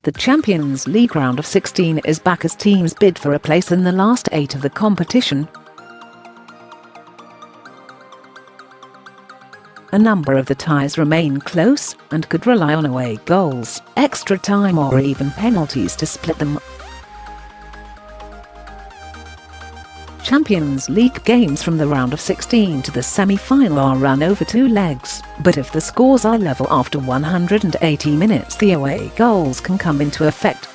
The Champions League round of 16 is back as teams bid for a place in the last 8 of the competition. A number of the ties remain close and could rely on away goals, extra time or even penalties to split them. Champions League games from the round of 16 to the semi-final are run over 2 legs, but if the scores are level after 180 minutes, the away goals can come into effect.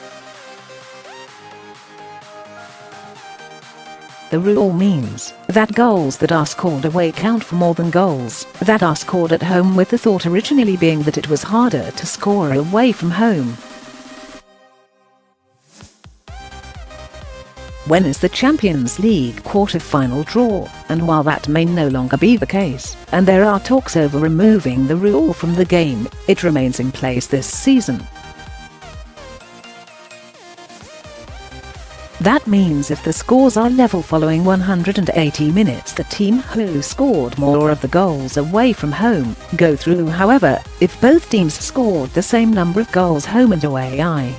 The rule means that goals that are scored away count for more than goals that are scored at home, with the thought originally being that it was harder to score away from home. When is the Champions League quarter-final draw? And while that may no longer be the case, and there are talks over removing the rule from the game, it remains in place this season. That means if the scores are level following 180 minutes, the team who scored more of the goals away from home go through. However, if both teams scored the same number of goals home and away, i.e.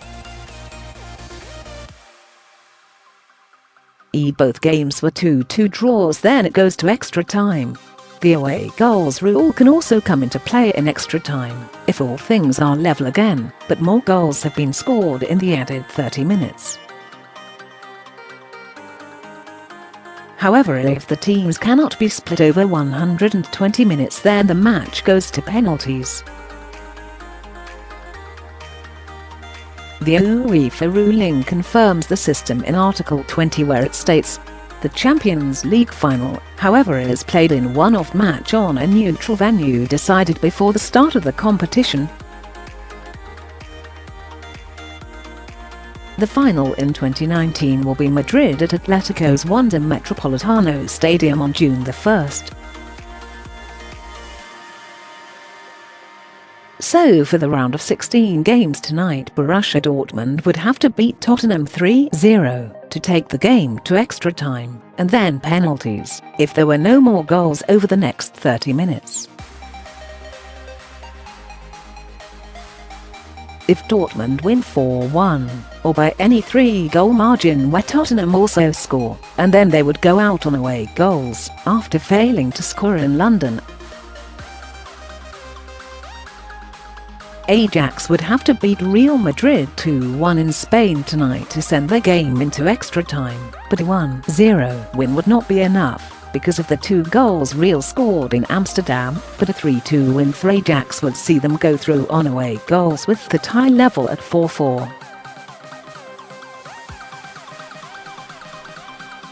both games were 2-2 draws, then it goes to extra time. The away goals rule can also come into play in extra time, if all things are level again, but more goals have been scored in the added 30 minutes. However, if the teams cannot be split over 120 minutes, then the match goes to penalties. The UEFA ruling confirms the system in Article 20, where it states, "The Champions League final, however, is played in one-off match on a neutral venue decided before the start of the competition." The final in 2019 will be Madrid at Atletico's Wanda Metropolitano Stadium on June the 1st. So for the round of 16 games tonight, Borussia Dortmund would have to beat Tottenham 3-0 to take the game to extra time, and then penalties, if there were no more goals over the next 30 minutes. If Dortmund win 4-1, or by any 3-goal margin where Tottenham also score, and then they would go out on away goals, after failing to score in London. Ajax would have to beat Real Madrid 2-1 in Spain tonight to send the game into extra time, but a 1-0 win would not be enough because of the 2 goals Real scored in Amsterdam, but a 3-2 win for Ajax would see them go through on away goals, with the tie level at 4-4.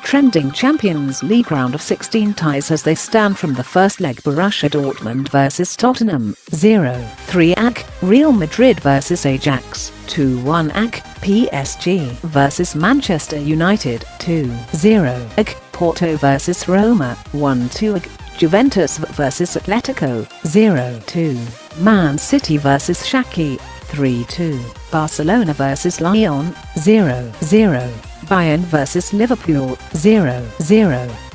Trending Champions League round of 16 ties as they stand from the first leg: Borussia Dortmund vs Tottenham, 0-3 AG, Real Madrid vs Ajax, 2-1 AG, PSG vs Manchester United, 2-0 AG, Porto vs Roma, 1-2 AG, Juventus vs Atletico, 0-2, Man City vs Schalke, 3-2, Barcelona vs Lyon, 0-0, Bayern vs Liverpool, 0-0.